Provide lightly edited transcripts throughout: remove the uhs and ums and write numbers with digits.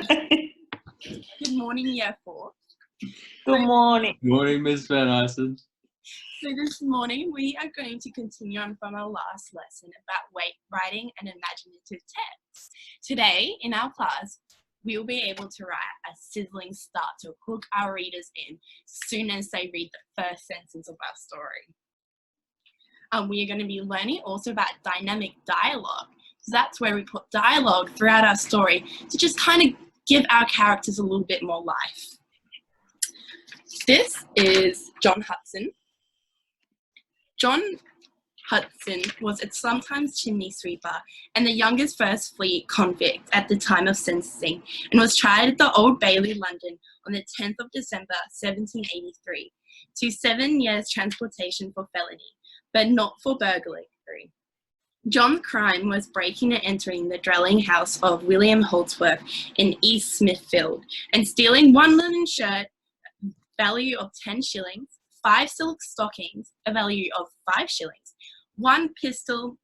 Good morning, Year 4. Good morning. Morning, Miss Van Isen. So this morning we are going to continue on from our last lesson about writing an imaginative text. Today in our class, we'll be able to write a sizzling start to hook our readers in as soon as they read the first sentence of our story. We are going to be learning also about dynamic dialogue. So that's where we put dialogue throughout our story to just kind of give our characters a little bit more life. This is John Hudson. John Hudson was a sometimes chimney sweeper and the youngest First Fleet convict at the time of sentencing, and was tried at the Old Bailey, London on the 10th of December 1783 to 7 years transportation for felony, but not for burglary. John's crime was breaking and entering the dwelling house of William Holdsworth in East Smithfield and stealing one linen shirt, value of 10 shillings, 5 silk stockings, a value of 5 shillings, 1 pistol,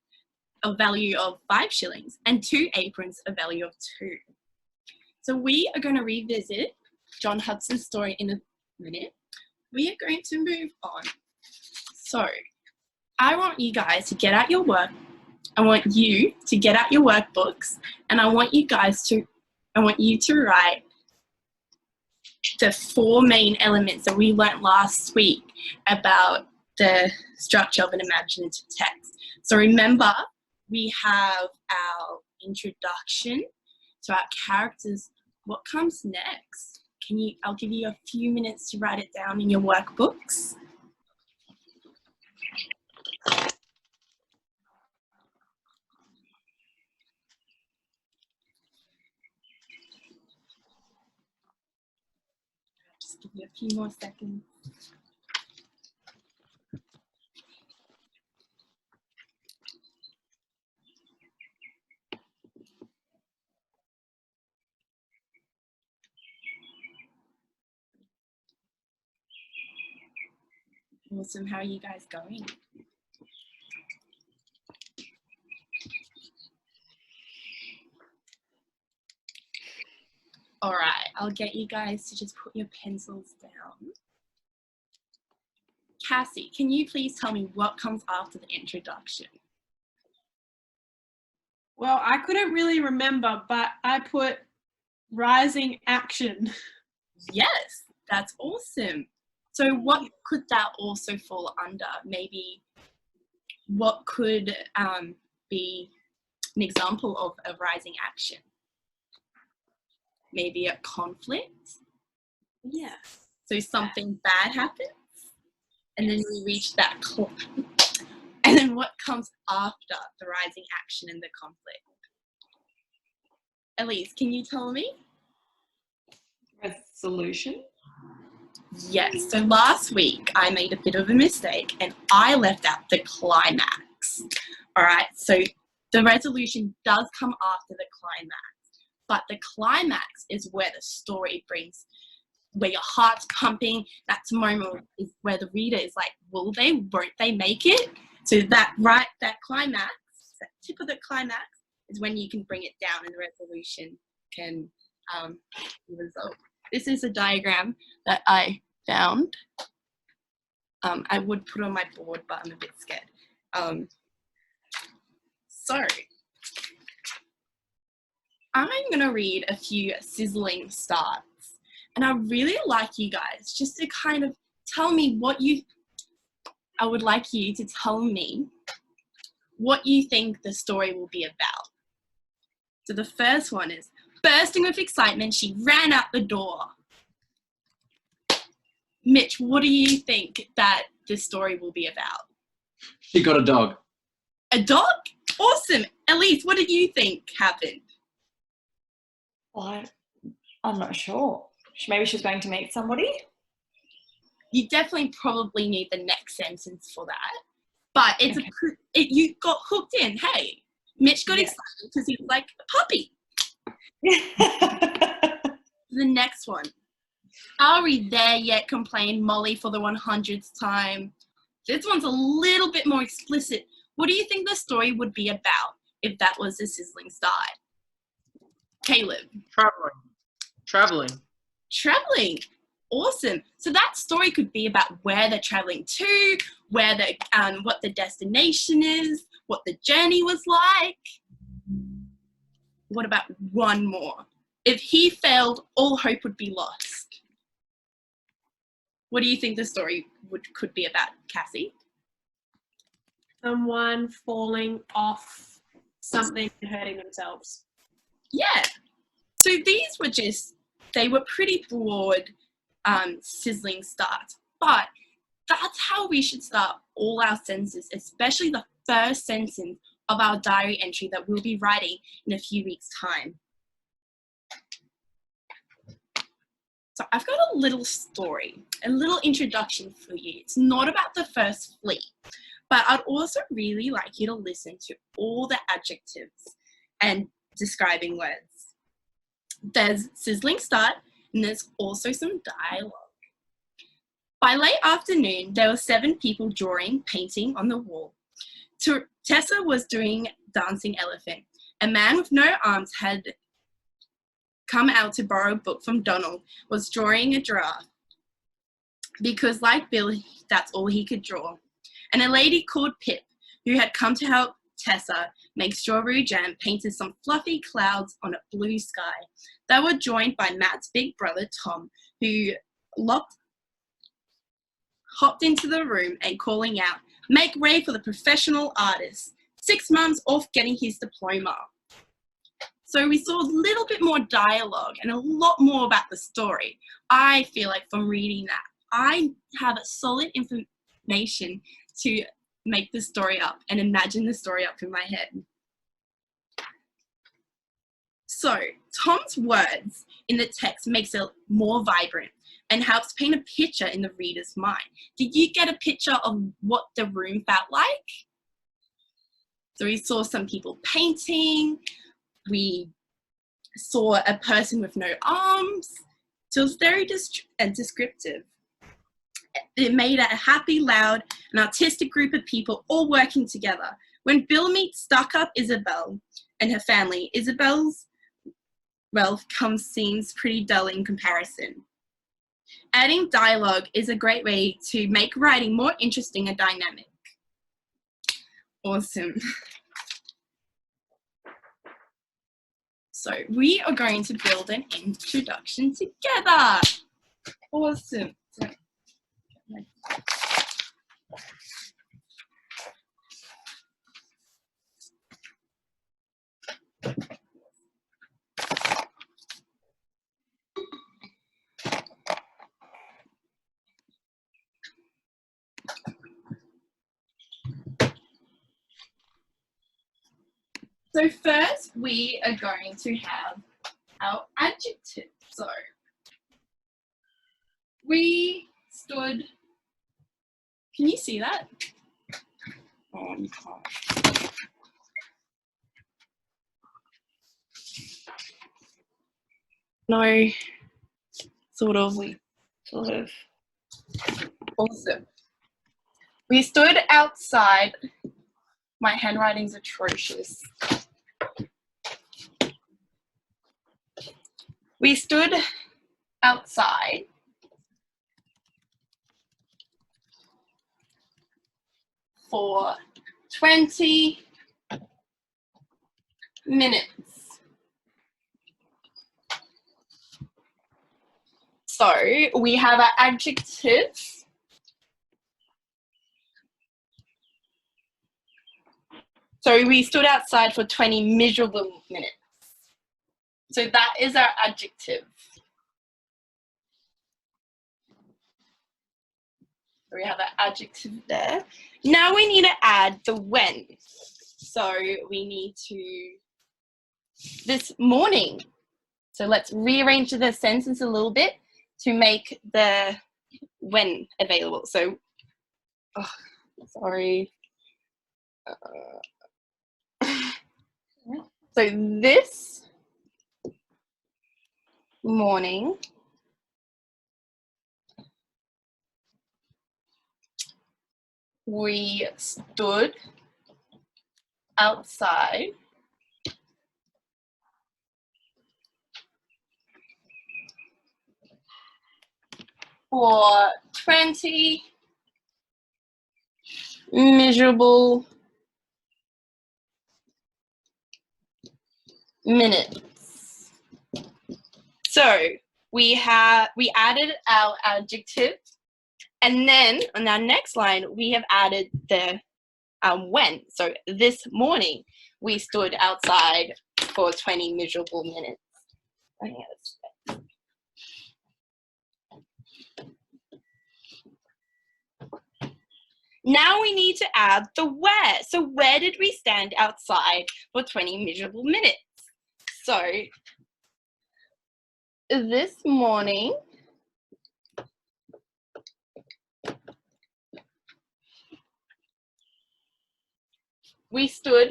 a value of 5 shillings, and 2 aprons, a value of 2. So we are going to revisit John Hudson's story in a minute. We are going to move on. So I want you guys to get out your work. I want you to get out your workbooks, and I want you to write the 4 main elements that we learnt last week about the structure of an imaginative text. So remember, we have our introduction to our characters. What comes next? I'll give you a few minutes to write it down in your workbooks. Just give you a few more seconds. Awesome. How are you guys going? All right, I'll get you guys to just put your pencils down. Cassie, can you please tell me what comes after the introduction? Well, I couldn't really remember, but I put rising action. Yes, that's awesome. So what could that also fall under? Maybe what could be an example of a rising action? Maybe a conflict? Yeah. So something bad happens, and then we reach that and then what comes after the rising action and the conflict? Elise, can you tell me? Resolution. Yes, so last week I made a bit of a mistake and I left out the climax. All right, so the resolution does come after the climax, but the climax is where the story brings, where your heart's pumping. That's the moment is where the reader is like, will they, won't they make it? So that climax, that tip of the climax is when you can bring it down and the resolution can result. This is a diagram that I found. I would put on my board, but I'm a bit scared. So I'm going to read a few sizzling starts, and I really like you guys just to kind of tell me I would like you to tell me what you think the story will be about. So the first one is, bursting with excitement, she ran out the door. Mitch, what do you think that this story will be about? She got a dog. A dog? Awesome. Elise, what did you think happened? Well, I'm not sure. Maybe she's going to meet somebody. You definitely probably need the next sentence for that. But it's you got hooked in. Hey, Mitch got excited because he was like a puppy. The next one. Are we there yet? Complained Molly for the 100th time. This one's a little bit more explicit. What do you think the story would be about if that was a sizzling start? Caleb. Traveling. Traveling. Traveling. Awesome. So that story could be about where they're traveling to, where they, what the destination is, what the journey was like. What about one more? If he failed, all hope would be lost. What do you think the story could be about, Cassie? Someone falling off something and hurting themselves. Yeah. So these were they were pretty broad, sizzling starts. But that's how we should start all our sentences, especially the first sentence of our diary entry that we'll be writing in a few weeks' time. So I've got a little story, a little introduction for you. It's not about the First Fleet, but I'd also really like you to listen to all the adjectives and describing words. There's sizzling start, and there's also some dialogue. By late afternoon, there were 7 people drawing, painting on the wall. Tessa was doing Dancing Elephant. A man with no arms had come out to borrow a book from Donald, was drawing a giraffe because, like Bill, that's all he could draw. And a lady called Pip, who had come to help Tessa make strawberry jam, painted some fluffy clouds on a blue sky. They were joined by Matt's big brother, Tom, who hopped into the room and calling out, "Make way for the professional artist, 6 months off getting his diploma." So we saw a little bit more dialogue and a lot more about the story. I feel like from reading that, I have solid information to make the story up and imagine the story up in my head. So Tom's words in the text makes it more vibrant and helps paint a picture in the reader's mind. Did you get a picture of what the room felt like? So we saw some people painting. We saw a person with no arms. So it was very descriptive. It made a happy, loud, and artistic group of people all working together. When Bill meets stuck-up Isabel and her family, Isabel's wealth seems pretty dull in comparison. Adding dialogue is a great way to make writing more interesting and dynamic. Awesome. So we are going to build an introduction together. Awesome. So first we are going to have our adjectives. So we stood, can you see that? Oh, you can't. No, sort of. Awesome. We stood outside. My handwriting's atrocious. We stood outside for 20 minutes. So we have our adjectives. So we stood outside for 20 miserable minutes. So that is our adjective. So we have our adjective there. Now we need to add the when. So we need to, this morning. So let's rearrange the sentence a little bit to make the when available. So, oh, sorry. So this morning we stood outside for 20 miserable minutes. So we added our adjective, and then on our next line we have added the when. So this morning we stood outside for 20 miserable minutes. Now we need to add the where. So where did we stand outside for 20 miserable minutes? So this morning we stood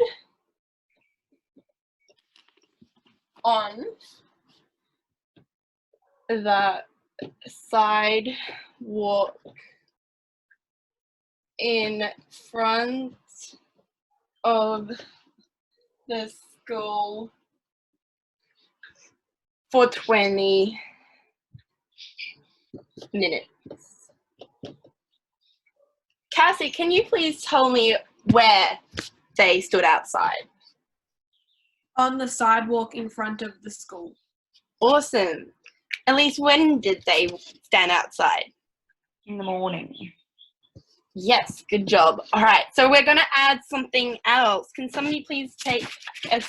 on the sidewalk in front of the school for 20 minutes. Cassie, can you please tell me where they stood outside? On the sidewalk in front of the school. Awesome. At least when did they stand outside? In the morning. Yes, good job. All right, so we're going to add something else. Can somebody please take a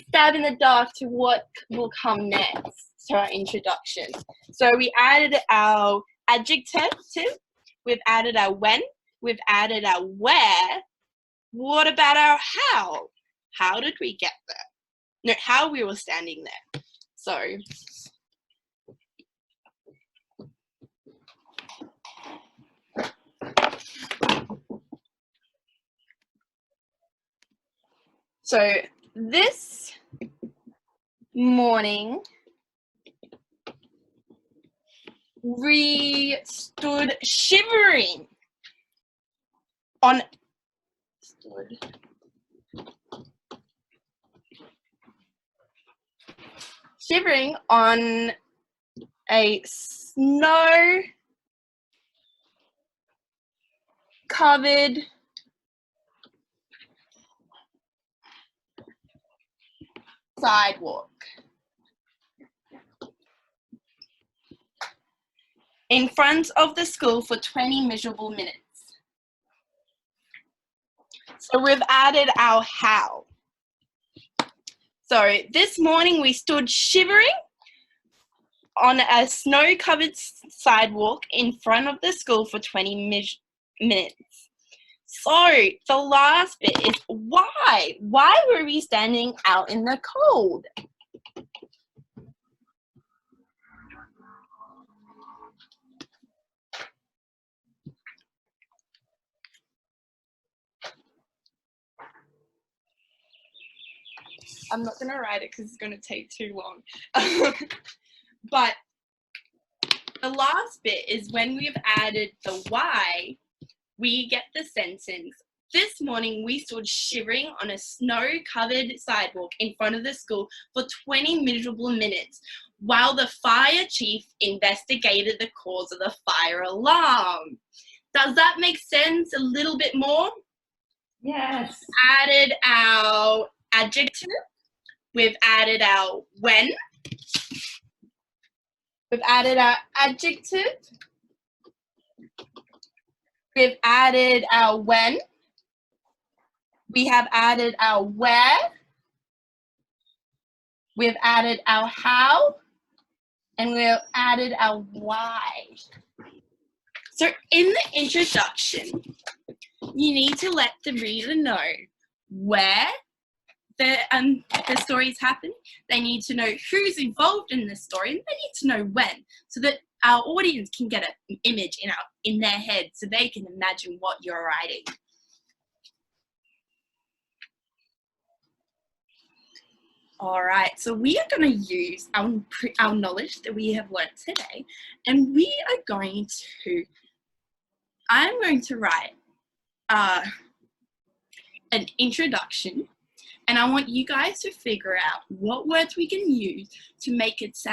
stab in the dark to what will come next to our introduction? So we added our adjective, we've added our when, we've added our where. What about our how? How did we get there? No, how we were standing there. So this morning we stood shivering on a snow-covered sidewalk in front of the school for 20 miserable minutes. So we've added our how. So this morning we stood shivering on a snow-covered sidewalk in front of the school for 20 minutes. So the last bit is why? Why were we standing out in the cold? I'm not going to write it because it's going to take too long. But the last bit is when we've added the why, we get the sentence, this morning we stood shivering on a snow-covered sidewalk in front of the school for 20 miserable minutes while the fire chief investigated the cause of the fire alarm. Does that make sense a little bit more? Yes. Added our adjective. We've added our when. We've added our adjective. We've added our when. We have added our where. We've added our how. And we've added our why. So in the introduction, you need to let the reader know where the stories happen. They need to know who's involved in the story, and they need to know when, so that our audience can get an image in their head, so they can imagine what you're writing. All right, so we are going to use our knowledge that we have learnt today, and I'm going to write an introduction, and I want you guys to figure out what words we can use to make it sound